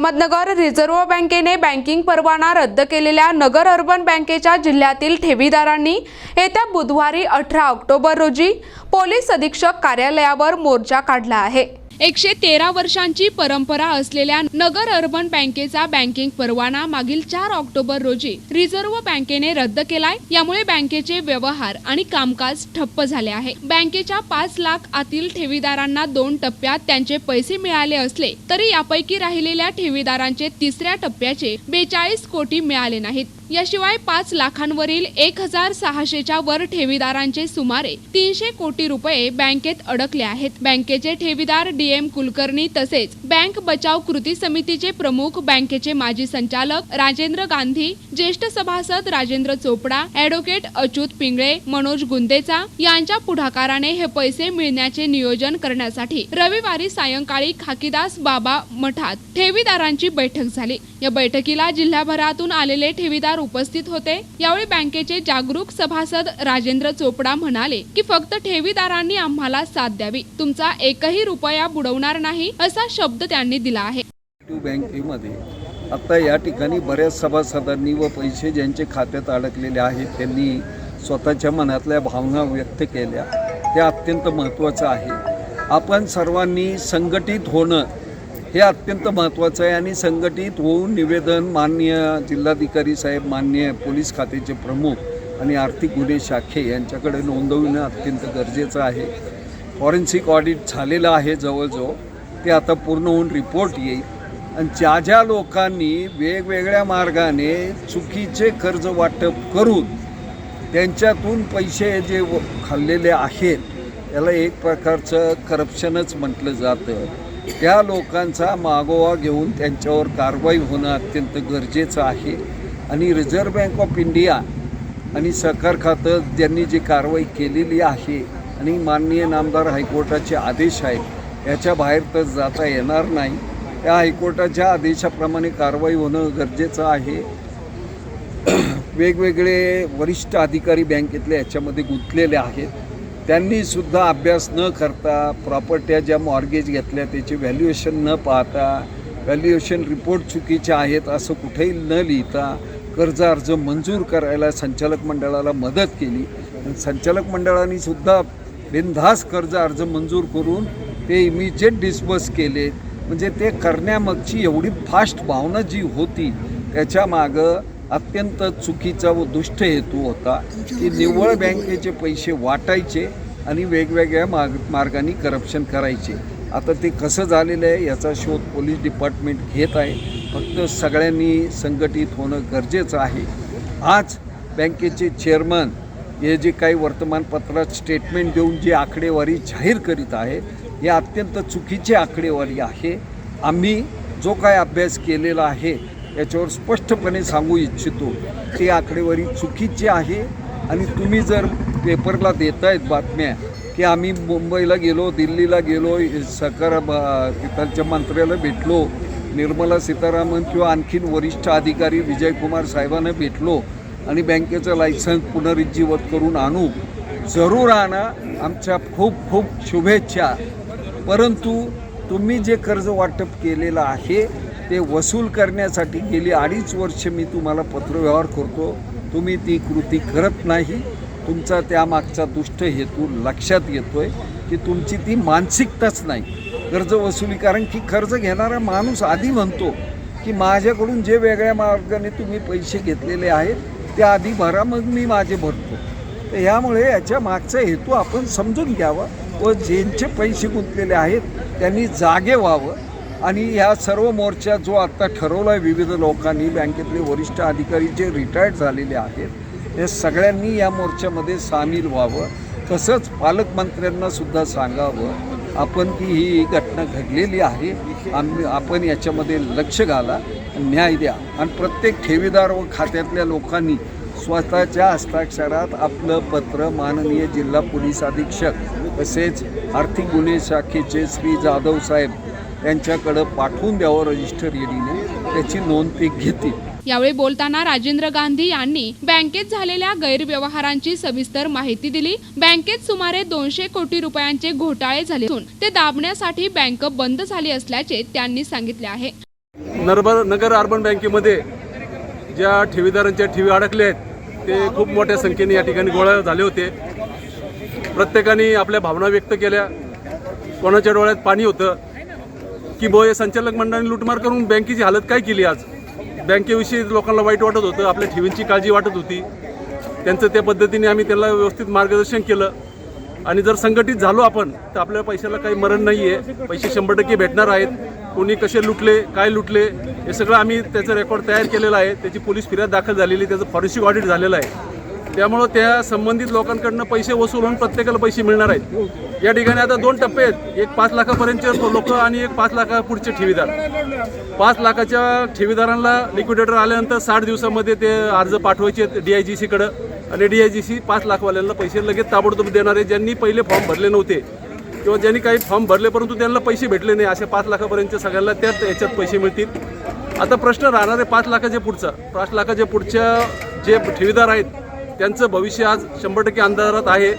Ahmednagar reserve बँकेने banking परवाना रद्द केलेल्या नगर अर्बन बँकेच्या जिल्ह्यातील ठेवीदारांनी येत्या बुधवारी 18 ऑक्टोबर रोजी पोलीस अधीक्षक कार्यालयावर मोर्चा काढला आहे। 113 वर्षांची परंपरा असलेल्या नगर अर्बन बँकेचा बँकिंग परवाना मागील 4 ऑक्टोबर रोजी रिझर्व्ह बँकेने रद्द केलाय। यामुळे बँकेचे व्यवहार आणि कामकाज ठप्प झाले आहे। बँकेच्या 5 लाख आतील ठेवीदारांना 2 टप्प्यात त्यांचे पैसे मिळाले असले तरी यापैकी राहिलेल्या ठेवीदारांचे तिसऱ्या टप्प्याचे 42 कोटी मिळाले नाहीत। याशिवाय 5 लाखांवरील 1600च्या वर ठेवीदारांचे सुमारे 300 कोटी रुपये बँकेत अडकले आहेत। बँकेचे ठेवीदार DM कुलकर्णी तसेच बँक बचाव कृती समितीचे प्रमुख, बँकेचे माजी संचालक राजेंद्र गांधी, ज्येष्ठ सभासद राजेंद्र चोपडा, ॲडव्होकेट अच्युत पिंगळे, मनोज गुंदेचा यांच्या पुढाकाराने हे पैसे मिळण्याचे नियोजन करण्यासाठी रविवारी सायंकाळी खाकीदास बाबा मठात ठेवीदारांची बैठक झाली। या बैठकीला जिल्हाभरातून आलेले ठेवीदार उपस्थित होते। यावेळी बँकेचे जागरूक सभासद राजेंद्र चोपडा म्हणाले की फक्त ठेवीदारांनी आम्हाला साथ द्यावी, तुमचा एकही रुपया बुडवणार नाही असा शब्द त्यांनी दिला आहे। बँकेमध्ये आता या ठिकाणी बऱ्याच सभासदांनी व पैसे ज्यांचे खात्यात अडकलेले आहेत त्यांनी स्वतःच्या मनातल्या भावना व्यक्त केल्या। ते अत्यंत महत्त्वाचं आहे। आपण सर्वांनी संघटित होणं हे अत्यंत महत्त्वाचं आहे आणि संघटित होऊन निवेदन माननीय जिल्हाधिकारी साहेब, माननीय पोलीस खात्याचे प्रमुख आणि आर्थिक गुन्हे शाखे यांच्याकडे नोंदवणं अत्यंत गरजेचं आहे। फॉरेन्सिक ऑडिट झालेलं आहे जवळजवळ, ते आता पूर्ण होऊन रिपोर्ट येईल आणि ज्या ज्या लोकांनी वेगवेगळ्या मार्गाने चुकीचे कर्ज वाटप करून त्यांच्यातून पैसे जे खाल्लेले आहेत याला एक प्रकारचं करप्शनच म्हटलं जातं। त्या लोकांचा मागोवा घेऊन त्यांच्यावर कारवाई होणं अत्यंत गरजेचं आहे आणि रिझर्व्ह बँक ऑफ इंडिया आणि सहकार खातं ज्यांनी जी कारवाई केलेली आहे आणि माननीय नामदार हायकोर्टाचे आदेश आहेत याच्या बाहेर तर जाता येणार नाही। त्या हायकोर्टाच्या आदेशाप्रमाणे कारवाई होणं गरजेचं आहे। वेगवेगळे वरिष्ठ अधिकारी बँकेतले याच्यामध्ये गुंतलेले आहेत, त्यांनी सुद्धा अभ्यास न करता प्रॉपर्ट्या ज्या मॉर्गेज घेतल्या त्याचे व्हॅल्युएशन न पाहता, व्हॅल्युएशन रिपोर्ट चुकीचे आहेत असं कुठेही न लिहिता कर्ज अर्ज मंजूर करायला संचालक मंडळाला मदत केली। संचालक मंडळाने सुद्धा बिनधास्त कर्ज अर्ज मंजूर करून ते इमिजिएट डिस्बर्स केले। म्हणजे ते करण्यामागची एवढी फास्ट भावना जी होती त्याच्या मागं अत्यंत चुकीचा व दुष्ट हेतू होता की निव्वळ बँकेचे पैसे वाटायचे आणि वेगवेगळ्या मार्गाने करप्शन करायचे। आता ते कसं झालेलं आहे याचा शोध पोलीस डिपार्टमेंट घेत आहे। फक्त सगळ्यांनी संघटित होणं गरजेचं आहे। आज बँकेचे चेअरमन हे जे काही वर्तमानपत्रात स्टेटमेंट देऊन जी आकडेवारी जाहीर करीत आहेत हे अत्यंत चुकीची आकडेवारी आहे। आम्ही जो काय अभ्यास केलेला आहे याच्यावर स्पष्टपणे सांगू इच्छितो ती आकडेवारी चुकीची आहे आणि तुम्ही जर पेपरला देतायत बातम्या की आम्ही मुंबईला गेलो, दिल्लीला गेलो, तिथलच्या मंत्र्याला भेटलो, निर्मला सीतारामन किंवा आणखीन वरिष्ठ अधिकारी विजयकुमार साहेबांना भेटलो आणि बँकेचं लायसन्स पुनरुज्जीवित करून आणू, जरूर आणा, आमच्या खूप खूप शुभेच्छा। परंतु तुम्ही जे कर्ज वाटप केलेलं आहे ते वसूल करण्यासाठी गेली 2.5 वर्ष मी तुम्हाला पत्रव्यवहार करतो, तुम्ही ती कृती करत नाही। तुमचा त्यामागचा दुष्ट हेतू लक्षात येतोय की तुमची ती मानसिकताच नाही कर्ज वसुली। कारण की कर्ज घेणारा माणूस आधी म्हणतो की माझ्याकडून जे वेगळ्या मार्गाने तुम्ही पैसे घेतलेले आहेत ते आधी भरा, मग मी माझे भरतो। तर ह्यामुळे याच्या मागचा हेतू आपण समजून घ्यावा व ज्यांचे पैसे गुंतलेले आहेत त्यांनी जागे व्हावं आणि ह्या सर्व मोर्चा जो आत्ता ठरवला आहे विविध लोकांनी, बँकेतले वरिष्ठ अधिकारी जे रिटायर्ड झालेले आहेत हे सगळ्यांनी या मोर्चामध्ये सामील व्हावं। तसंच पालकमंत्र्यांना सुद्धा सांगावं आपण की ही घटना घडलेली आहे, आपण याच्यामध्ये लक्ष घाला, न्याय द्या आणि प्रत्येक ठेवीदार व खात्यातल्या लोकांनी स्वतःच्या हस्ताक्षरात आपलं पत्र माननीय जिल्हा पोलीस अधीक्षक तसेच आर्थिक गुन्हे शाखेचे श्री जाधव साहेब यांच्याकडे पाठवून द्यावं रजिस्टर ईडीने, त्याची नोंद ते घेतील। यावेळी बोलताना राजेंद्र गांधी यांनी बँकेत झालेल्या गैरव्यवहारांची सविस्तर माहिती दिली। बँकेत सुमारे 200 कोटी रुपयांचे घोटाळे झाले असून ते दाबण्यासाठी बँक बंद झाली असल्याचे त्यांनी सांगितले आहे। नगर अर्बन बँकेमध्ये ज्या ठेवीदारांच्या ठेवी अडकल्या आहेत ते खूप मोठ्या संख्येने या ठिकाणी गोळा झाले होते. प्रत्येकाने आपल्या भावना व्यक्त केल्या. कोणाच्या डोळ्यात पाणी होतं की हे संचालक मंडळाने लूटमार करून बँकेची हालत काय केली. आज बँकेविषयी लोकांना वाईट वाटत होतं, आपल्या ठेवींची काळजी वाटत होती. त्यांचं त्या पद्धतीने आम्ही त्यांना व्यवस्थित मार्गदर्शन केलं. आणि जर संघटित झालो आपण तर आपल्या पैशाला काही मरण नाही आहे. पैसे 100% भेटणार आहेत. कोणी कसे लुटले, काय लुटले, हे सगळं आम्ही त्याचं रेकॉर्ड तयार केलेलं आहे. त्याची पोलीस फिर्याद दाखल झालेली, त्याचं फॉरेन्सिक ऑडिट झालेलं आहे. त्यामुळं त्या संबंधित लोकांकडनं पैसे वसूल होऊन प्रत्येकाला पैसे मिळणार आहेत. या ठिकाणी आता 2 टप्पे आहेत. एक 5 लाखापर्यंतचे लोक आणि एक 5 लाखापुढचे ठेवीदार. 5 लाखाच्या ठेवीदारांना लिक्विडेटर आल्यानंतर 60 दिवसामध्ये ते अर्ज पाठवायचे DIGCकडं आणि DIGC 5 लाखवाल्यांना पैसे लगेच ताबडतोब देणार आहे. ज्यांनी पहिले फॉर्म भरले नव्हते किंवा ज्यांनी काही फॉर्म भरले परंतु त्यांना पैसे भेटले नाही, अशा 5 लाखापर्यंतच्या सगळ्यांना याच्यात पैसे मिळतील. आता प्रश्न राहणार आहे 5 लाखाच्या पुढचा. 5 लाखाच्या पुढच्या जे ठेवीदार आहेत त्यांचं भविष्य आज 100% अंधारात आहे.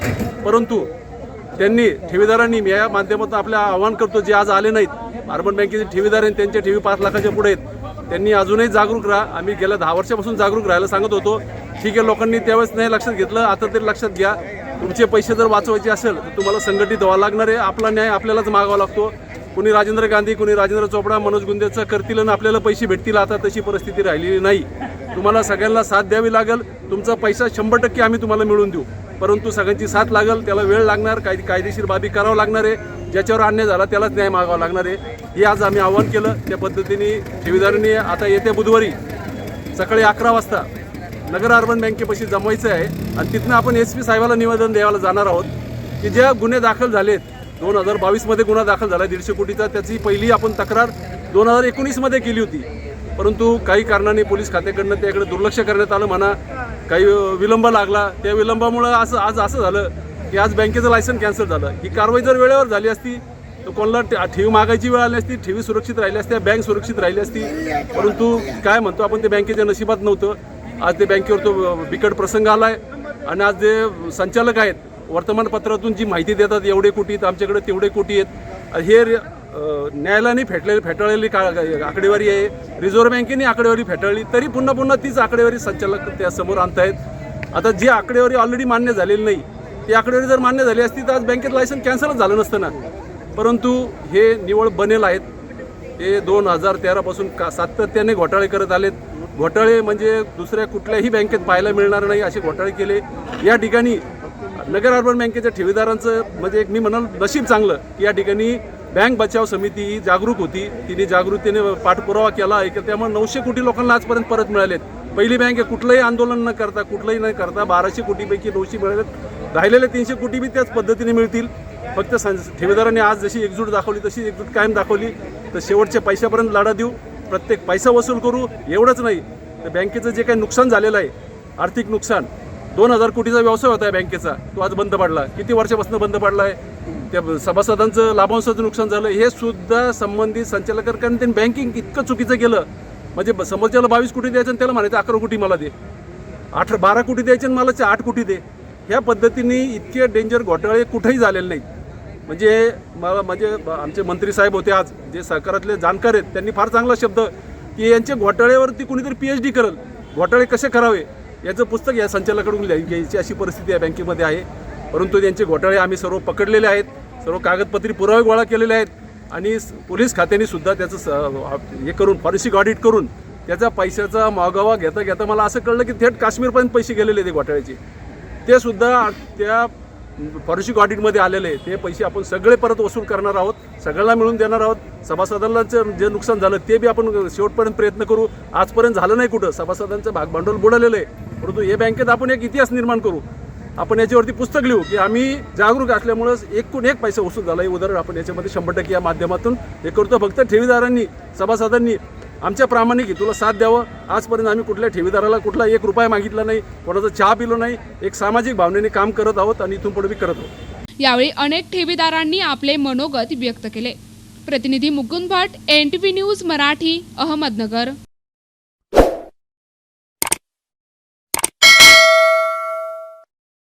परंतु त्यांनी ठेवीदारांनी मी या माध्यमातून आपल्या आवाहन करतो, जे आज आले नाहीत अर्बन बँकेचे ठेवीदार आहेत, त्यांच्या ठेवी 5 लाखाच्या पुढे आहेत, त्यांनी अजूनही जागरूक राहा. आम्ही गेल्या 10 वर्षापासून जागरूक राहायला सांगत होतो. ठीक आहे, लोकांनी त्यावेळेस नाही लक्षात घेतलं, आता तरी लक्षात घ्या. तुमचे पैसे जर वाचवायचे असेल तर तुम्हाला संघटित व्हावं लागणार आहे. आपला न्याय आपल्यालाच मागावा लागतो. कोणी राजेंद्र गांधी, कोणी राजेंद्र चोपडा, मनोज गुंदेचं करतील आणि आपल्याला पैसे भेटतील. आता तशी परिस्थिती राहिलेली नाही. तुम्हाला सगळ्यांना साथ द्यावी लागेल. तुमचा पैसा 100% आम्ही तुम्हाला मिळवून देऊ, परंतु सगळ्यांची साथ लागेल. त्याला वेळ लागणार, काही कायदेशीर बाबी करावं लागणार आहे. ज्याच्यावर अन्याय झाला त्यालाच न्याय मागावा लागणार आहे. हे आज आम्ही आवाहन केलं. त्या पद्धतीने ठेवीदारांनी आता येत्या बुधवारी सकाळी 11 वाजता नगर अर्बन बँकेपाशी जमवायचं आहे आणि तिथनं आपण SP साहेबाला निवेदन द्यायला जाणार आहोत की ज्या गुन्हे दाखल झालेत, 2022मध्ये गुन्हा दाखल झाला 150 कोटीचा, त्याची पहिली आपण तक्रार 2019मध्ये केली होती. परंतु काही कारणाने पोलीस खात्याकडनं त्याकडे दुर्लक्ष करण्यात आलं म्हणा, काही विलंब लागला. त्या विलंबामुळं आज असं झालं की आज बँकेचं लायसन कॅन्सल झालं. ही कारवाई जर वेळेवर झाली असती तर कोणाला ठेवी मागायची वेळ आली असती, ठेवी सुरक्षित राहिली असत्या, बँक सुरक्षित राहिली असती. परंतु काय म्हणतो आपण, ते बँकेच्या नशिबात नव्हतं. आज ते बँकेवर तो बिकट प्रसंग आला आहे. आणि आज जे संचालक आहेत वर्तमानपत्रातून जी माहिती देतात, एवढे कोटी आहेत आमच्याकडे, तेवढे कोटी आहेत, हे न्यायालयाने फेटाळलेली आकडेवारी आहे. रिझर्व्ह बँकेने आकडेवारी फेटाळली, तरी पुन्हा तीच आकडेवारी संचालक त्या समोर आणतायत. आता जी आकडेवारी ऑलरेडी मान्य झालेली नाही, ती आकडेवारी जर मान्य झाली असती तर आज बँकेत लायसन कॅन्सलच झालं नसतं ना. परंतु हे निवळ बनेल आहेत. हे 2013 पासून सातत्याने घोटाळे करत आलेत. घोटाळे म्हणजे दुसऱ्या कुठल्याही बँकेत पाहायला मिळणार नाही असे घोटाळे केले. या ठिकाणी नगर अर्बन बँकेच्या ठेवीदारांचं म्हणजे एक मी म्हणाल नशीब चांगलं की या ठिकाणी बँक बचाव समिती ही जागरूक होती. तिने जागृतीने पाठपुरावा केला आहे की त्यामुळे 900 कोटी लोकांना आजपर्यंत परत मिळालेत. पहिली बँक आहे, कुठलंही आंदोलन न करता, कुठलंही न करता 1200 कोटीपैकी 900 मिळालेत. राहिलेले 300 कोटी बी त्याच पद्धतीने मिळतील. फक्त ठेवीदारांनी आज जशी एकजूट दाखवली तशी एकजूट कायम दाखवली तर शेवटच्या पैशापर्यंत लढा देऊ, प्रत्येक पैसा वसूल करू. एवढंच नाही तर बँकेचं जे काही नुकसान झालेलं आहे, आर्थिक नुकसान, 2000 कोटीचा व्यवसाय होता बँकेचा, तो आज बंद पडला. किती वर्षापासून बंद पडला आहे. त्या सभासदांचं लाभांशाचं नुकसान झालं, हे सुद्धा संबंधित संचालकांनी त्यांनी बँकिंग इतकं चुकीचं केलं. म्हणजे समोरच्याला 22 कोटी द्यायचं आणि त्याला म्हणायचं 11 कोटी मला दे, 12 कोटी द्यायचे आणि मला 8 कोटी दे. ह्या पद्धतीने इतके डेंजर घोटाळे कुठेही झालेले नाहीत. म्हणजे आमचे मंत्री साहेब होते आज, जे सरकारातले जाणकार आहेत, त्यांनी फार चांगला शब्द की यांच्या घोटाळ्यावरती कुणीतरी PhD करेल, घोटाळे कसे करावे याचं पुस्तक या संचालकाकडून घ्यायची अशी परिस्थिती या बँकेमध्ये आहे. परंतु त्यांचे घोटाळे आम्ही सर्व पकडलेले आहेत, सर्व कागदपत्री पुरावे गोळा केलेले आहेत आणि पोलीस खात्याने सुद्धा त्याचं हे करून फॉरेन्सिक ऑडिट करून त्याचा पैशाचा मागोवा घेता मला असं कळलं की थेट काश्मीरपर्यंत पैसे गेलेले ते घोटाळ्याचे. ते सुद्धा त्या फॉरेन्सिक ऑडिटमध्ये आलेले. ते पैसे आपण सगळे परत वसूल करणार आहोत, सगळ्यांना मिळून देणार आहोत. सभासदांचं जे नुकसान झालं ते बी आपण शेवटपर्यंत प्रयत्न करू. आजपर्यंत झालं नाही कुठं, सभासदांचं भागभांडवल बुडालेलं आहे. परंतु हे बँकेत आपण एक इतिहास निर्माण करू. आपण याच्यावरती पुस्तक लिहू की आम्ही जागरूक असल्यामुळंच एकूण एक पैसा वसूल झाला. हे उदाहरण आपण याच्यामध्ये 100% या माध्यमातून हे करतो. फक्त ठेवीदारांनी, सभासदांनी आमच्या प्रामाणिक तुला साथ द्यावं. आजपर्यंत आम्ही कुठल्या ठेवीदाराला कुठला 1 रुपया मागितला नाही, कोणाचा चहा पिलो नाही. एक सामाजिक भावनेने काम करत आहोत आणि इथून पुढे बी करत आहोत. यावेळी अनेक ठेवीदारांनी आपले मनोगत व्यक्त केले. प्रतिनिधी मुकुंद भट, NTV न्यूज मराठी, अहमदनगर.